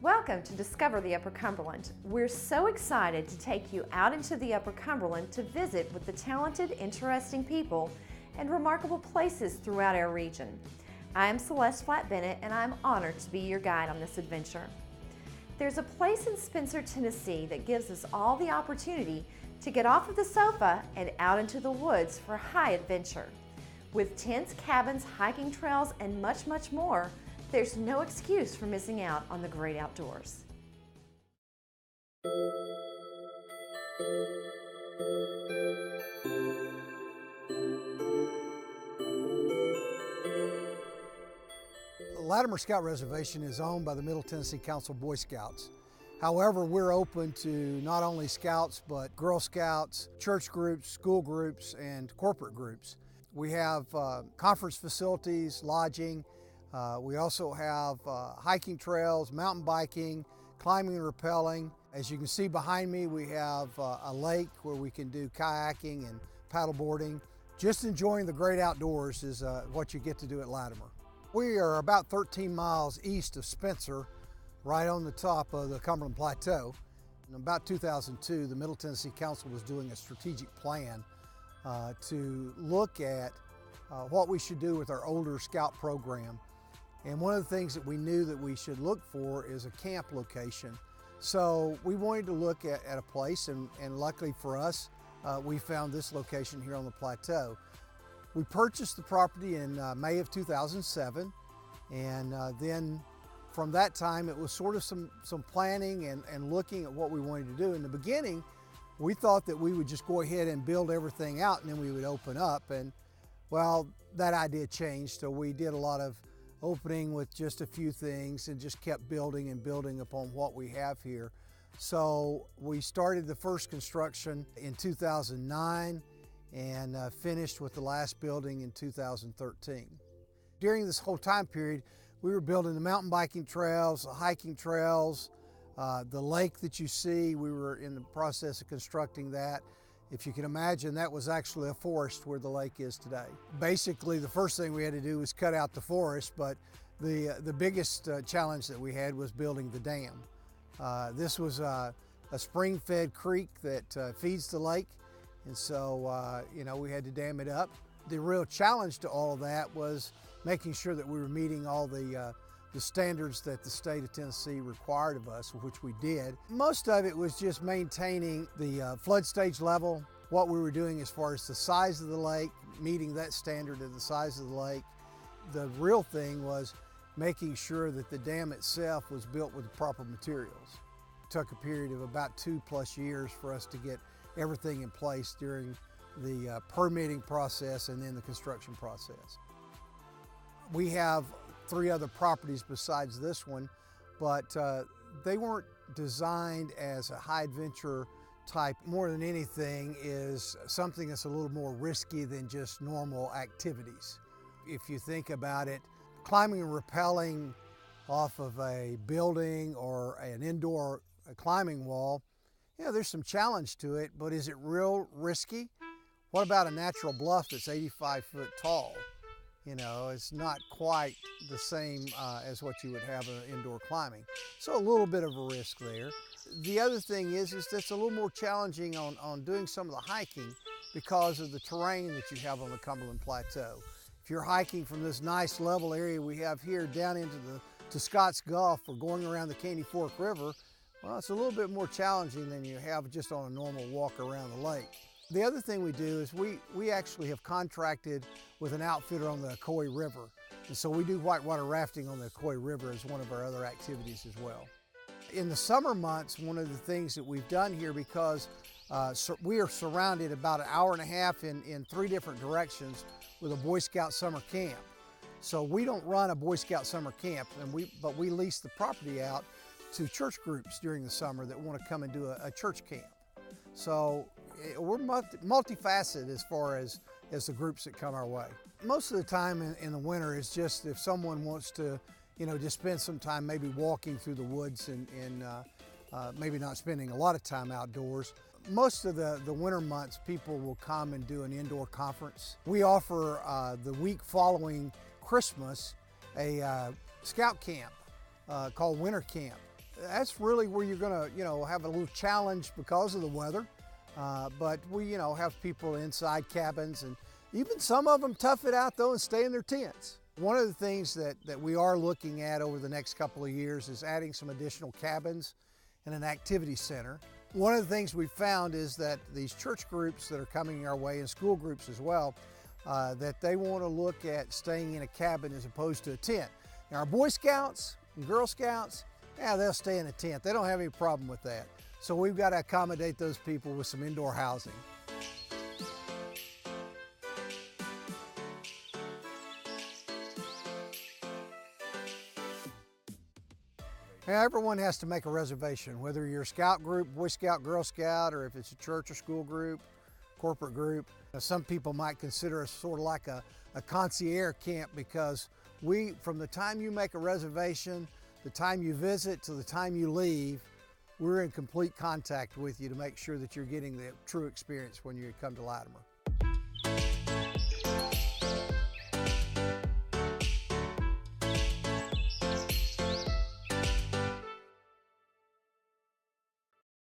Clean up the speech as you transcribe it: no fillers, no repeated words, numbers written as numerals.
Welcome to Discover the Upper Cumberland. We're so excited to take you out into the Upper Cumberland to visit with the talented, interesting people and remarkable places throughout our region. I am Celeste Flatt-Bennett and I'm honored to be your guide on this adventure. There's a place in Spencer, Tennessee that gives us all the opportunity to get off of the sofa and out into the woods for high adventure. With tents, cabins, hiking trails, and much, much more, there's no excuse for missing out on the great outdoors. Latimer Scout Reservation is owned by the Middle Tennessee Council Boy Scouts. However, we're open to not only Scouts, but Girl Scouts, church groups, school groups, and corporate groups. We have conference facilities, lodging. We also have hiking trails, mountain biking, climbing and rappelling. As you can see behind me, we have a lake where we can do kayaking and paddle boarding. Just enjoying the great outdoors is what you get to do at Latimer. We are about 13 miles east of Spencer, right on the top of the Cumberland Plateau. In about 2002, the Middle Tennessee Council was doing a strategic plan to look at what we should do with our older Scout program. And one of the things that we knew that we should look for is a camp location. So we wanted to look at a place, and luckily for us, we found this location here on the plateau. We purchased the property in May of 2007, and then from that time it was sort of some planning and looking at what we wanted to do. In the beginning, we thought that we would just go ahead and build everything out and then we would open up, and well, that idea changed, so we did a lot of opening with just a few things and just kept building and building upon what we have here. So we started the first construction in 2009 and finished with the last building in 2013. During this whole time period, we were building the mountain biking trails, the hiking trails, the lake that you see. We were in the process of constructing that. If you can imagine, that was actually a forest where the lake is today. Basically, the first thing we had to do was cut out the forest, but the biggest challenge that we had was building the dam. This was a spring-fed creek that feeds the lake, and so we had to dam it up. The real challenge to all of that was making sure that we were meeting all the standards that the state of Tennessee required of us, which we did. Most of it was just maintaining the flood stage level, what we were doing as far as the size of the lake, meeting that standard of the size of the lake. The real thing was making sure that the dam itself was built with the proper materials. It took a period of about 2+ years for us to get everything in place during the permitting process and then the construction process. We have 3 other properties besides this one, but they weren't designed as a high adventure type. More than anything is something that's a little more risky than just normal activities. If you think about it, climbing and rappelling off of a building or an indoor climbing wall, there's some challenge to it, but is it real risky? What about a natural bluff that's 85 foot tall? It's not quite the same as what you would have in indoor climbing. So a little bit of a risk there. The other thing is that's a little more challenging on doing some of the hiking because of the terrain that you have on the Cumberland Plateau. If you're hiking from this nice level area we have here down into to Scotts Gulf or going around the Caney Fork River, well, it's a little bit more challenging than you have just on a normal walk around the lake. The other thing we do is we actually have contracted with an outfitter on the Coy River. And so we do whitewater rafting on the Coy River as one of our other activities as well. In the summer months, one of the things that we've done here, because we are surrounded about an hour and a half in 3 different directions with a Boy Scout summer camp. So we don't run a Boy Scout summer camp, but we lease the property out to church groups during the summer that want to come and do a church camp. So we're multifaceted as far as the groups that come our way. Most of the time in the winter is just if someone wants to, just spend some time maybe walking through the woods and maybe not spending a lot of time outdoors. Most of the winter months, people will come and do an indoor conference. We offer the week following Christmas a scout camp called Winter Camp. That's really where you're gonna, have a little challenge because of the weather. But we, have people inside cabins, and even some of them tough it out though and stay in their tents. One of the things that we are looking at over the next couple of years is adding some additional cabins and an activity center. One of the things we found is that these church groups that are coming our way, and school groups as well, that they want to look at staying in a cabin as opposed to a tent. Now our Boy Scouts and Girl Scouts, yeah, they'll stay in a tent. They don't have any problem with that. So we've got to accommodate those people with some indoor housing. Now, everyone has to make a reservation, whether you're a scout group, Boy Scout, Girl Scout, or if it's a church or school group, corporate group. Now, some people might consider us sort of like a concierge camp, because from the time you make a reservation, the time you visit to the time you leave, we're in complete contact with you to make sure that you're getting the true experience when you come to Latimer.